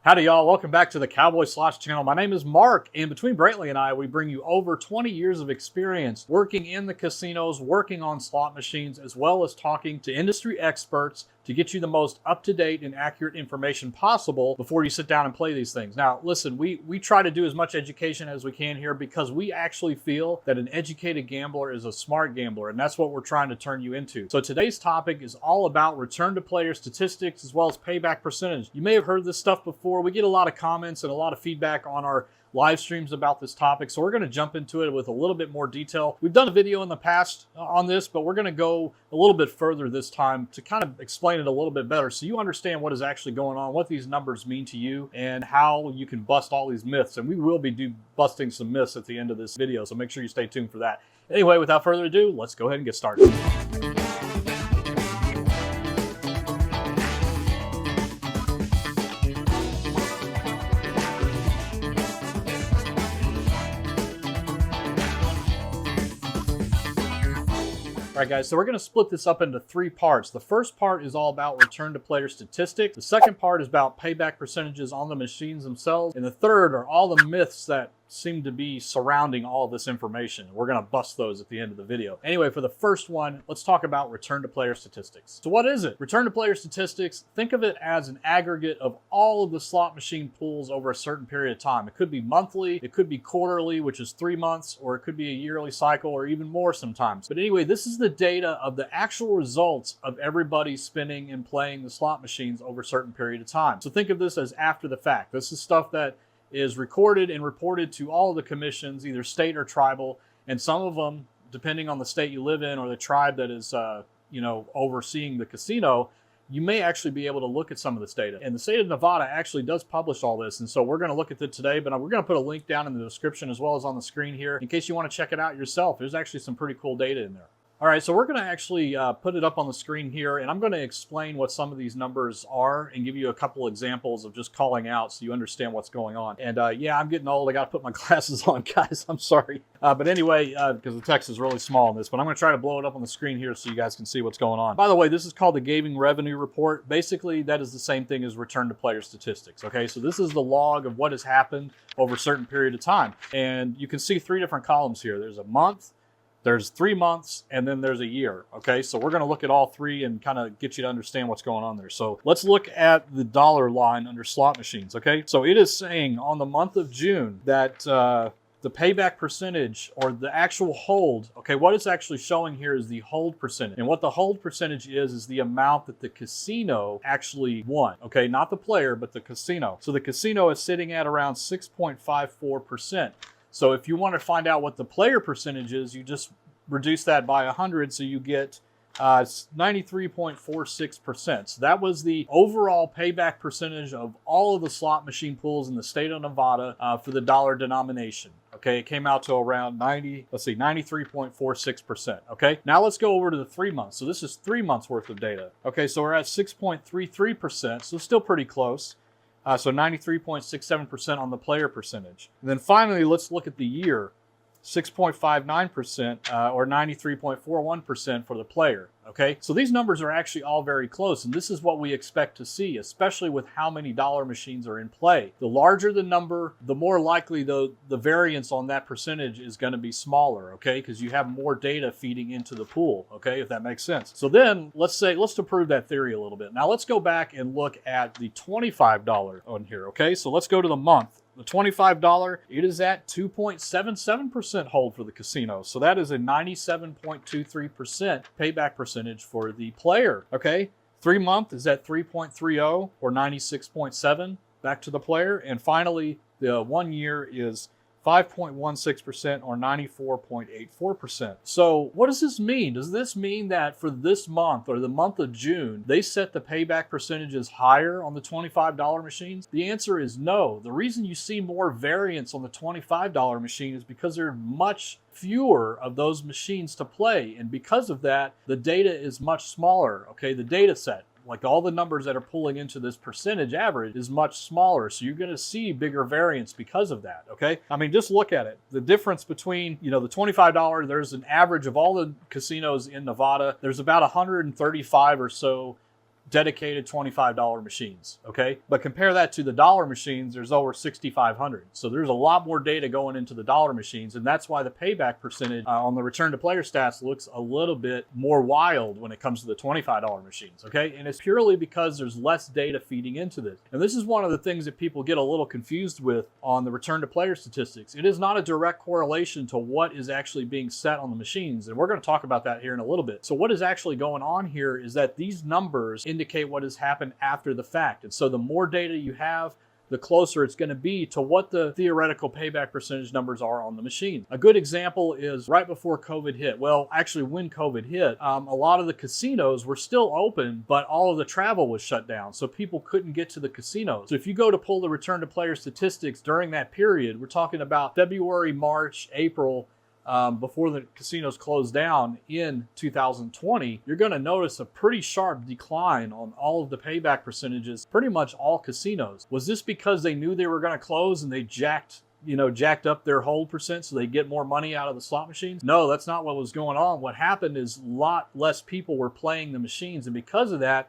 Howdy y'all, welcome back to the Cowboy Slots channel. My name is Mark, and between Brantley and I, we bring you over 20 years of experience working in the casinos, working on slot machines, as well as talking to industry experts to get you the most up-to-date and accurate information possible before you sit down and play these things. Now, listen, we try to do as much education as we can here because we actually feel that an educated gambler is a smart gambler, and that's what we're trying to turn you into. So today's topic is all about return to player statistics as well as payback percentage. You may have heard this stuff before. We get a lot of comments and a lot of feedback on our live streams about this topic, so we're going to jump into it with a little bit more detail. We've done a video in the past on this, but we're going to go a little bit further this time to kind of explain it a little bit better so you understand what is actually going on, what these numbers mean to you, and how you can bust all these myths. And we will be busting some myths at the end of this video, so make sure you stay tuned for that. Anyway, without further ado, let's go ahead and get started. All right, guys, so we're going to split this up into three parts. The first part is all about return to player statistics. The second part is about payback percentages on the machines themselves. And the third are all the myths that seem to be surrounding all of this information. We're going to bust those at the end of the video. Anyway, for the first one, let's talk about return to player statistics. So what is it? Return to player statistics, think of it as an aggregate of all of the slot machine pools over a certain period of time. It could be monthly, it could be quarterly, which is 3 months, or it could be a yearly cycle, or even more sometimes. But anyway, this is the data of the actual results of everybody spinning and playing the slot machines over a certain period of time. So think of this as after the fact. This is stuff that is recorded and reported to all of the commissions, either state or tribal, and some of them, depending on the state you live in or the tribe that is, overseeing the casino, you may actually be able to look at some of this data. And the state of Nevada actually does publish all this, and so we're going to look at it today, but we're going to put a link down in the description as well as on the screen here in case you want to check it out yourself. There's actually some pretty cool data in there. All right, so we're going to actually put it up on the screen here, and I'm going to explain what some of these numbers are and give you a couple examples of just calling out so you understand what's going on. And yeah, I'm getting old. I got to put my glasses on, guys. I'm sorry. But anyway, because the text is really small in this, but I'm going to try to blow it up on the screen here so you guys can see what's going on. By the way, this is called the gaming revenue report. Basically, that is the same thing as return to player statistics. Okay, so this is the log of what has happened over a certain period of time. And you can see three different columns here. There's a month, there's 3 months, and then there's a year. Okay, so we're going to look at all three and kind of get you to understand what's going on there. So let's look at the dollar line under slot machines. Okay, so it is saying on the month of June that the payback percentage, or the actual hold, okay, what it's actually showing here is the hold percentage. And what the hold percentage is the amount that the casino actually won. Okay, not the player, but the casino. So the casino is sitting at around 6.54%. So if you want to find out what the player percentage is, you just reduce that by 100, so you get 93.46%. So that was the overall payback percentage of all of the slot machine pools in the state of Nevada for the dollar denomination. Okay, it came out to around 93.46%. Okay, now let's go over to the 3 months. So this is 3 months worth of data. Okay, so we're at 6.33%, so still pretty close. So 93.67% on the player percentage. And then finally, let's look at the year. 6.59% or 93.41% for the player. Okay, so these numbers are actually all very close, and this is what we expect to see, especially with how many dollar machines are in play. The larger the number, the more likely the variance on that percentage is going to be smaller, okay, because you have more data feeding into the pool, okay, if that makes sense. So then let's to prove that theory a little bit. Now let's go back and look at the $25 on here, okay, so let's go to the month. The $25, it is at 2.77% hold for the casino. So that is a 97.23% payback percentage for the player. Okay, 3 month is at 3.30 or 96.7 back to the player. And finally, the 1 year is 5.16% or 94.84%. So what does this mean? Does this mean that for this month or the month of June, they set the payback percentages higher on the $25 machines? The answer is no. The reason you see more variance on the $25 machine is because there are much fewer of those machines to play. And because of that, the data is much smaller, okay? The data set. Like all the numbers that are pulling into this percentage average is much smaller. So you're going to see bigger variance because of that. Okay. I mean, just look at it. The difference between, the $25, there's an average of all the casinos in Nevada. There's about 135 or so dedicated $25 machines, okay? But compare that to the dollar machines, there's over 6,500. So there's a lot more data going into the dollar machines, and that's why the payback percentage on the return to player stats looks a little bit more wild when it comes to the $25 machines, okay? And it's purely because there's less data feeding into this. And this is one of the things that people get a little confused with on the return to player statistics. It is not a direct correlation to what is actually being set on the machines, and we're going to talk about that here in a little bit. So what is actually going on here is that these numbers indicate what has happened after the fact. And so the more data you have, the closer it's going to be to what the theoretical payback percentage numbers are on the machine. A good example is right before COVID hit. Well, actually when COVID hit, a lot of the casinos were still open, but all of the travel was shut down. So people couldn't get to the casinos. So if you go to pull the return to player statistics during that period, we're talking about February, March, April, before the casinos closed down in 2020, you're going to notice a pretty sharp decline on all of the payback percentages, pretty much all casinos. Was this because they knew they were going to close and they jacked up their hold percent so they get more money out of the slot machines? No, that's not what was going on. What happened is a lot less people were playing the machines, and because of that,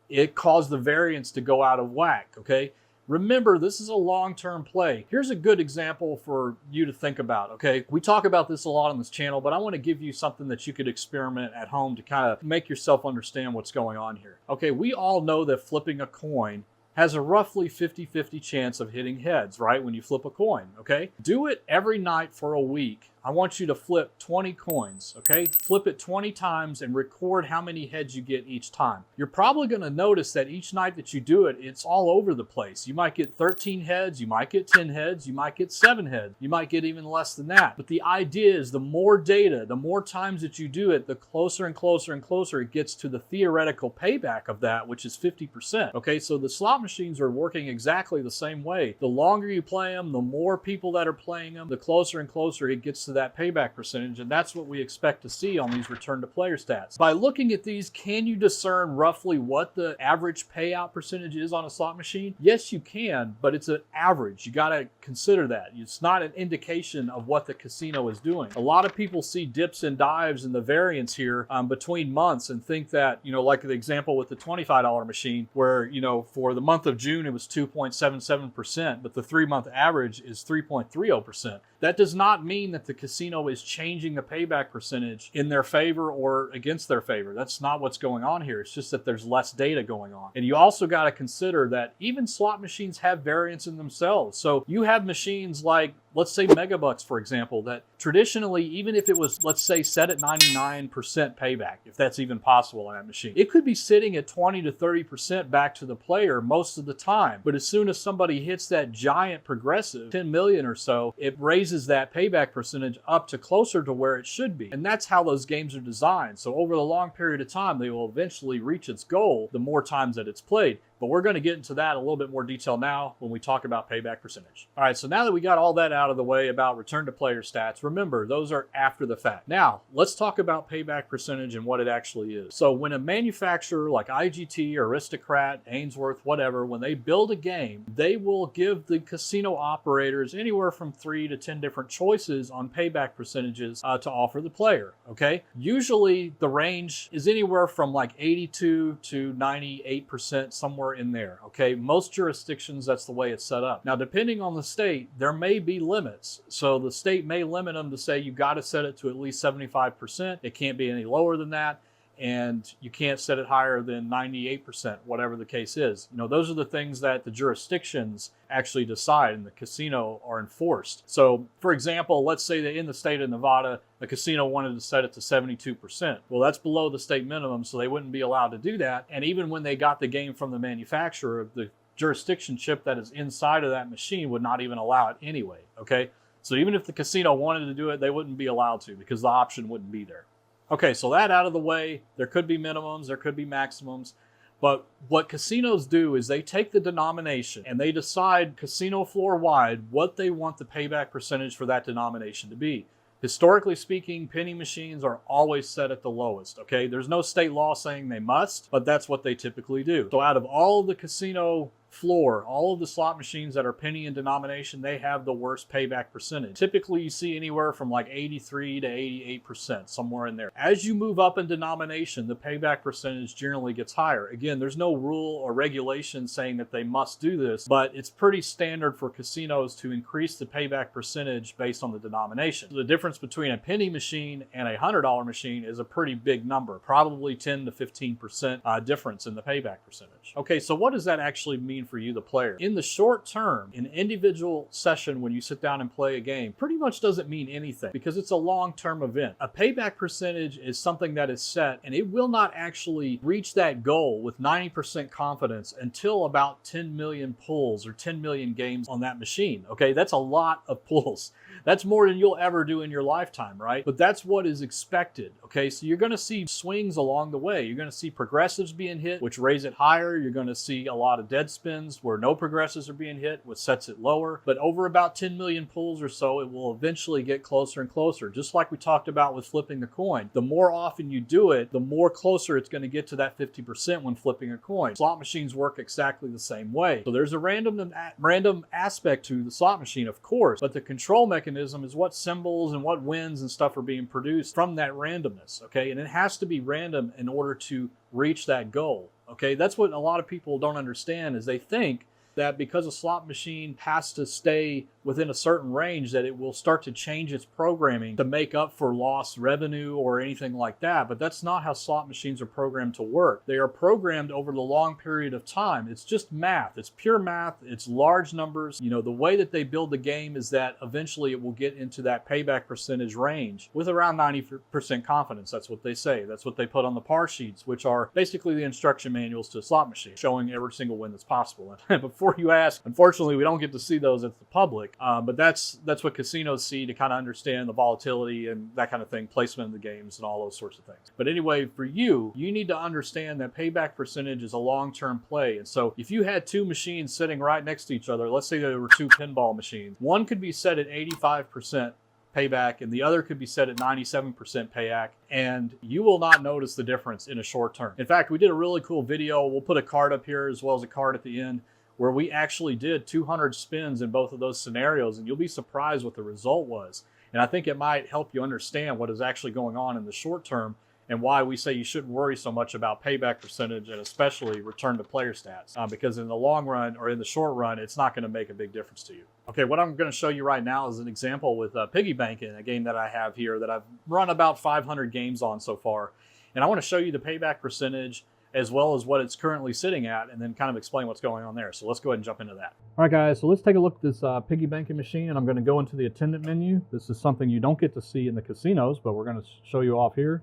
it caused the variance to go out of whack, okay? Remember, this is a long-term play. Here's a good example for you to think about, okay? We talk about this a lot on this channel, but I want to give you something that you could experiment at home to kind of make yourself understand what's going on here. Okay, we all know that flipping a coin has a roughly 50-50 chance of hitting heads, right? When you flip a coin, okay? Do it every night for a week. I want you to flip 20 coins, okay? Flip it 20 times and record how many heads you get each time. You're probably going to notice that each night that you do it, it's all over the place. You might get 13 heads, you might get 10 heads, you might get 7 heads, you might get even less than that. But the idea is the more data, the more times that you do it, the closer and closer and closer it gets to the theoretical payback of that, which is 50%. Okay, so the slot machines are working exactly the same way. The longer you play them, the more people that are playing them, the closer and closer it gets to that payback percentage, and that's what we expect to see on these return to player stats. By looking at these, can you discern roughly what the average payout percentage is on a slot machine? Yes, you can, but it's an average. You got to consider that. It's not an indication of what the casino is doing. A lot of people see dips and dives in the variance here between months and think that, like the example with the $25 machine where, for the month of June it was 2.77%, but the 3-month average is 3.30%. That does not mean that the casino is changing the payback percentage in their favor or against their favor. That's not what's going on here. It's just that there's less data going on. And you also got to consider that even slot machines have variance in themselves. So you have machines like, let's say Megabucks, for example, that traditionally, even if it was, let's say, set at 99% payback, if that's even possible on that machine, it could be sitting at 20 to 30% back to the player most of the time. But as soon as somebody hits that giant progressive, 10 million or so, it raises that payback percentage up to closer to where it should be. And that's how those games are designed. So over the long period of time, they will eventually reach its goal the more times that it's played. But we're going to get into that a little bit more detail now when we talk about payback percentage. All right, so now that we got all that out of the way about return to player stats, remember, those are after the fact. Now, let's talk about payback percentage and what it actually is. So when a manufacturer like IGT, Aristocrat, Ainsworth, whatever, when they build a game, they will give the casino operators anywhere from 3 to 10 different choices on payback percentages to offer the player, okay? Usually the range is anywhere from like 82 to 98%, somewhere in there, okay? Most jurisdictions, that's the way it's set up. Now, depending on the state, there may be limits. So the state may limit them to say you got to set it to at least 75%. It can't be any lower than that. And you can't set it higher than 98%, whatever the case is. Those are the things that the jurisdictions actually decide and the casino are enforced. So, for example, let's say that in the state of Nevada, a casino wanted to set it to 72%. Well, that's below the state minimum, so they wouldn't be allowed to do that. And even when they got the game from the manufacturer, the jurisdiction chip that is inside of that machine would not even allow it anyway, okay? So even if the casino wanted to do it, they wouldn't be allowed to because the option wouldn't be there. Okay, so that out of the way, there could be minimums, there could be maximums, but what casinos do is they take the denomination and they decide casino floor wide what they want the payback percentage for that denomination to be. Historically speaking, penny machines are always set at the lowest, okay? There's no state law saying they must, but that's what they typically do. So out of all of the casino floor, all of the slot machines that are penny in denomination, they have the worst payback percentage. Typically, you see anywhere from like 83 to 88%, somewhere in there. As you move up in denomination, the payback percentage generally gets higher. Again, there's no rule or regulation saying that they must do this, but it's pretty standard for casinos to increase the payback percentage based on the denomination. The difference between a penny machine and a $100 machine is a pretty big number, probably 10 to 15% difference in the payback percentage. Okay, so what does that actually mean for you, the player? In the short term, an individual session when you sit down and play a game pretty much doesn't mean anything because it's a long-term event. A payback percentage is something that is set, and it will not actually reach that goal with 90% confidence until about 10 million pulls or 10 million games on that machine. Okay, that's a lot of pulls. That's more than you'll ever do in your lifetime, right? But that's what is expected. Okay, so you're going to see swings along the way. You're going to see progressives being hit, which raise it higher. You're going to see a lot of dead spins where no progressives are being hit, which sets it lower. But over about 10 million pulls or so, it will eventually get closer and closer. Just like we talked about with flipping the coin. The more often you do it, the more closer it's going to get to that 50% when flipping a coin. Slot machines work exactly the same way. So there's a random aspect to the slot machine, of course, but the control mechanism is what symbols and what wins and stuff are being produced from that randomness, okay? And it has to be random in order to reach that goal, okay? That's what a lot of people don't understand is they think that because a slot machine has to stay within a certain range that it will start to change its programming to make up for lost revenue or anything like that. But that's not how slot machines are programmed to work. They are programmed over the long period of time. It's just math. It's pure math. It's large numbers. You know, the way that they build the game is that eventually it will get into that payback percentage range with around 90% confidence. That's what they say. That's what they put on the par sheets, which are basically the instruction manuals to a slot machine, showing every single win that's possible. And before you ask, unfortunately, we don't get to see those at the public. But that's what casinos see to kind of understand the volatility and that kind of thing, placement in the games and all those sorts of things. But anyway, for you need to understand that payback percentage is a long-term play. And so if you had two machines sitting right next to each other, let's say there were two pinball machines, one could be set at 85% payback and the other could be set at 97% payback, and you will not notice the difference in a short term. In fact, we did a really cool video. We'll put a card up here as well as a card at the end, where we actually did 200 spins in both of those scenarios, and you'll be surprised what the result was. And I think it might help you understand what is actually going on in the short term and why we say you shouldn't worry so much about payback percentage and especially return to player stats, because in the long run or in the short run, it's not going to make a big difference to you. Okay, what I'm going to show you right now is an example with piggy banking, a game that I have here that I've run about 500 games on so far. And I want to show you the payback percentage as well as what it's currently sitting at, and then kind of explain what's going on there. So let's go ahead and jump into that. All right, guys, so let's take a look at this piggy banking machine, and I'm going to go into the attendant menu. This is something you don't get to see in the casinos, but we're going to show you off here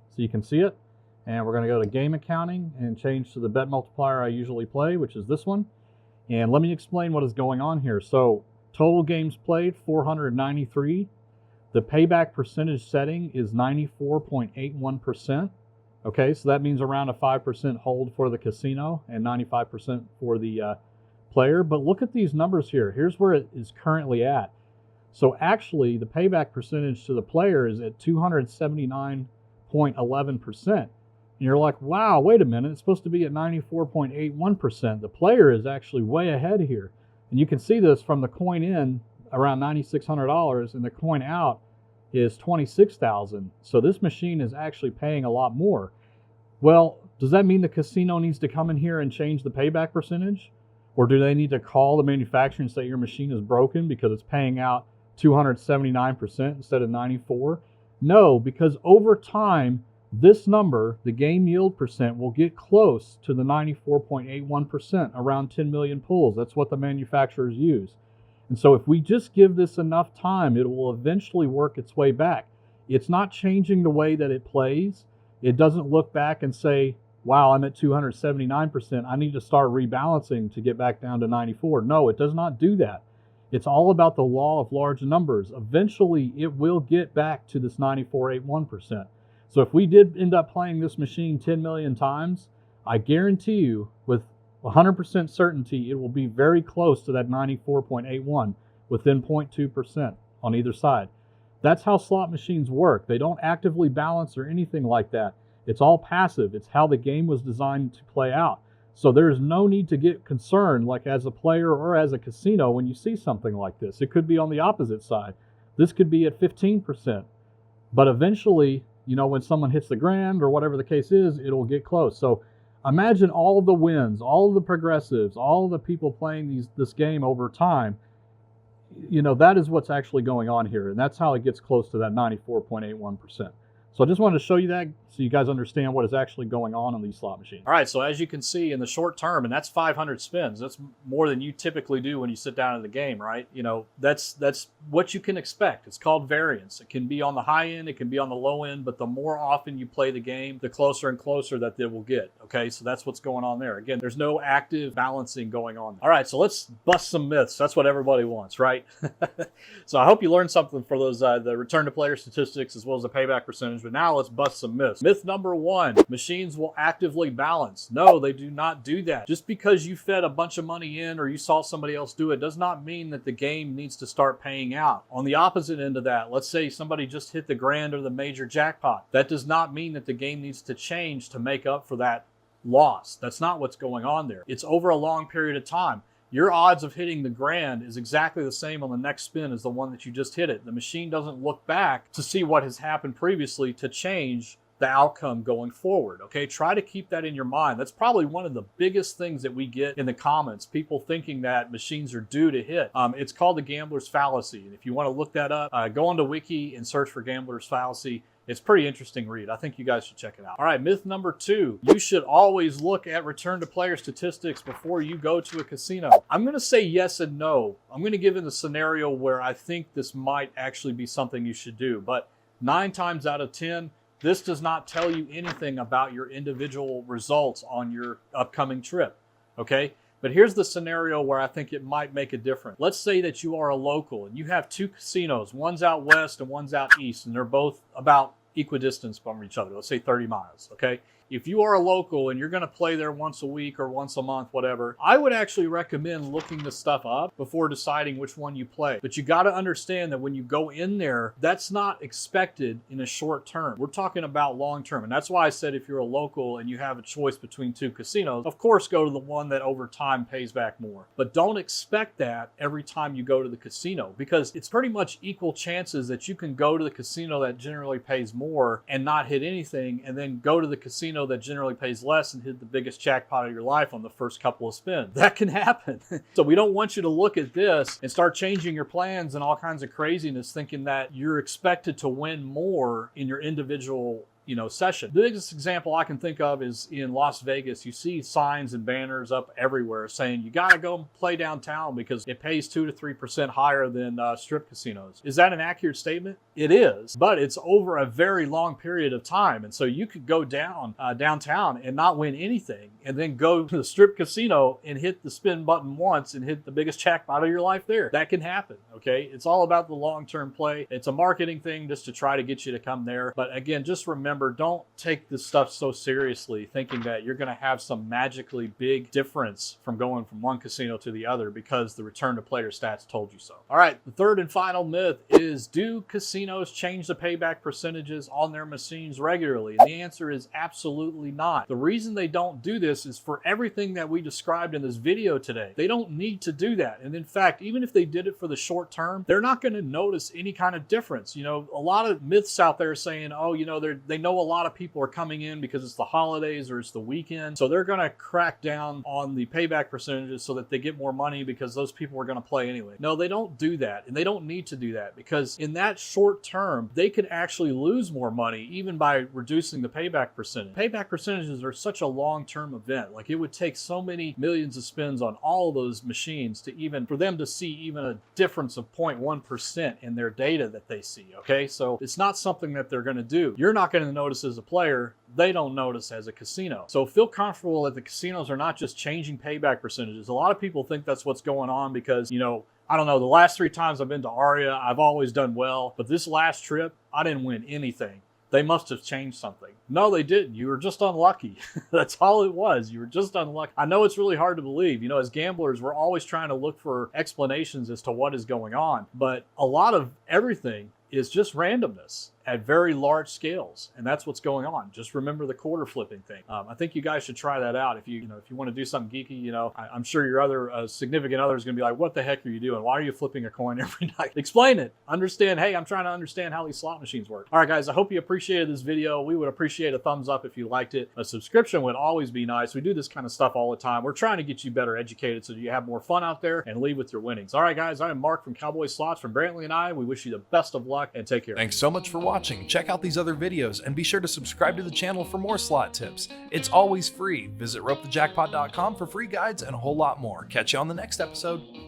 so you can see it. And we're going to go to game accounting and change to the bet multiplier I usually play, which is this one. And let me explain what is going on here. So total games played, 493. The payback percentage setting is 94.81%. Okay, so that means around a 5% hold for the casino and 95% for the player. But look at these numbers here. Here's where it is currently at. So actually, the payback percentage to the player is at 279.11%. And you're like, wow, wait a minute, it's supposed to be at 94.81%. The player is actually way ahead here. And you can see this from the coin in, around $9,600, and the coin out is $26,000. So this machine is actually paying a lot more. Well, does that mean the casino needs to come in here and change the payback percentage? Or do they need to call the manufacturer and say your machine is broken because it's paying out 279% instead of 94%? No, because over time, this number, the game yield percent, will get close to the 94.81%, around 10 million pulls. That's what the manufacturers use. And so if we just give this enough time, it will eventually work its way back. It's not changing the way that it plays. It doesn't look back and say, wow, I'm at 279%. I need to start rebalancing to get back down to 94. No, it does not do that. It's all about the law of large numbers. Eventually, it will get back to this 94.81%. So if we did end up playing this machine 10 million times, I guarantee you with 100% certainty, it will be very close to that 94.81, within 0.2% on either side. That's how slot machines work. They don't actively balance or anything like that. It's all passive. It's how the game was designed to play out. So there's no need to get concerned, like as a player or as a casino, when you see something like this. It could be on the opposite side. This could be at 15%. But eventually, you know, when someone hits the grand or whatever the case is, it'll get close. So imagine all the wins, all the progressives, all the people playing this game over time. You know, that is what's actually going on here. And that's how it gets close to that 94.81%. So I just wanted to show you that so you guys understand what is actually going on these slot machines. All right, so as you can see in the short term, and that's 500 spins. That's more than you typically do when you sit down in the game, right? You know, that's what you can expect. It's called variance. It can be on the high end, it can be on the low end, but the more often you play the game, the closer and closer that it will get, okay? So that's what's going on there. Again, there's no active balancing going on. All right, so let's bust some myths. That's what everybody wants, right? So I hope you learned something for those the return to player statistics as well as the payback percentage. But now let's bust some myths. Myth number one, machines will actively balance. No, they do not do that. Just because you fed a bunch of money in or you saw somebody else do it does not mean that the game needs to start paying out. On the opposite end of that, let's say somebody just hit the grand or the major jackpot. That does not mean that the game needs to change to make up for that loss. That's not what's going on there. It's over a long period of time. Your odds of hitting the grand is exactly the same on the next spin as the one that you just hit it. The machine doesn't look back to see what has happened previously to change the outcome going forward, okay? Try to keep that in your mind. That's probably one of the biggest things that we get in the comments, people thinking that machines are due to hit. It's called the gambler's fallacy. And if you want to look that up, go onto Wiki and search for gambler's fallacy. It's a pretty interesting read. I think you guys should check it out. All right, myth number two, you should always look at return to player statistics before you go to a casino. I'm gonna say yes and no. I'm gonna give it a scenario where I think this might actually be something you should do, but 9 times out of 10, this does not tell you anything about your individual results on your upcoming trip, okay? But here's the scenario where I think it might make a difference. Let's say that you are a local and you have 2 casinos. One's out west and one's out east, and they're both about equidistance from each other. Let's say 30 miles, okay? If you are a local and you're going to play there once a week or once a month, whatever, I would actually recommend looking this stuff up before deciding which one you play. But you got to understand that when you go in there, that's not expected in a short term. We're talking about long term. And that's why I said if you're a local and you have a choice between 2 casinos, of course go to the one that over time pays back more. But don't expect that every time you go to the casino, because it's pretty much equal chances that you can go to the casino that generally pays more and not hit anything, and then go to the casino that generally pays less and hit the biggest jackpot of your life on the first couple of spins. That can happen. So we don't want you to look at this and start changing your plans and all kinds of craziness thinking that you're expected to win more in your individual session. The biggest example I can think of is in Las Vegas. You see signs and banners up everywhere saying you got to go play downtown because it pays 2 to 3% higher than strip casinos. Is that an accurate statement? It is, but it's over a very long period of time. And so you could go downtown and not win anything, and then go to the strip casino and hit the spin button once and hit the biggest jackpot of your life there. That can happen, okay? It's all about the long-term play. It's a marketing thing just to try to get you to come there. But again, just remember, don't take this stuff so seriously, thinking that you're going to have some magically big difference from going from one casino to the other because the return to player stats told you so. All right, the third and final myth is, do casinos change the payback percentages on their machines regularly? And the answer is absolutely not. The reason they don't do this is for everything that we described in this video today. They don't need to do that. And in fact, even if they did it for the short term, they're not going to notice any kind of difference. A lot of myths out there saying, oh, they know a lot of people are coming in because it's the holidays or it's the weekend, so they're going to crack down on the payback percentages so that they get more money because those people are going to play anyway. No, they don't do that, and they don't need to do that, because in that short term, they could actually lose more money even by reducing the payback percentage. Payback percentages are such a long-term event. Like, it would take so many millions of spins on all of those machines for them to see even a difference of 0.1% in their data that they see, okay? So it's not something that they're going to do. You're not going to notice as a player, they don't notice as a casino. So feel comfortable that the casinos are not just changing payback percentages. A lot of people think that's what's going on because, I don't know, the last 3 times I've been to Aria, I've always done well, but this last trip, I didn't win anything. They must have changed something. No, they didn't. You were just unlucky. That's all it was. You were just unlucky. I know it's really hard to believe. As gamblers, we're always trying to look for explanations as to what is going on, but a lot of everything is just randomness. at very large scales, and that's what's going on. Just remember the quarter flipping thing. I think you guys should try that out. If you want to do something geeky, I'm sure your other significant other is going to be like, "What the heck are you doing? Why are you flipping a coin every night?" Explain it. Understand. Hey, I'm trying to understand how these slot machines work. All right, guys. I hope you appreciated this video. We would appreciate a thumbs up if you liked it. A subscription would always be nice. We do this kind of stuff all the time. We're trying to get you better educated so you have more fun out there and leave with your winnings. All right, guys. I am Mark from Cowboy Slots, from Brantley and I. We wish you the best of luck and take care. Thanks so much for watching. Check out these other videos and be sure to subscribe to the channel for more slot tips. It's always free. Visit ropethejackpot.com for free guides and a whole lot more. Catch you on the next episode.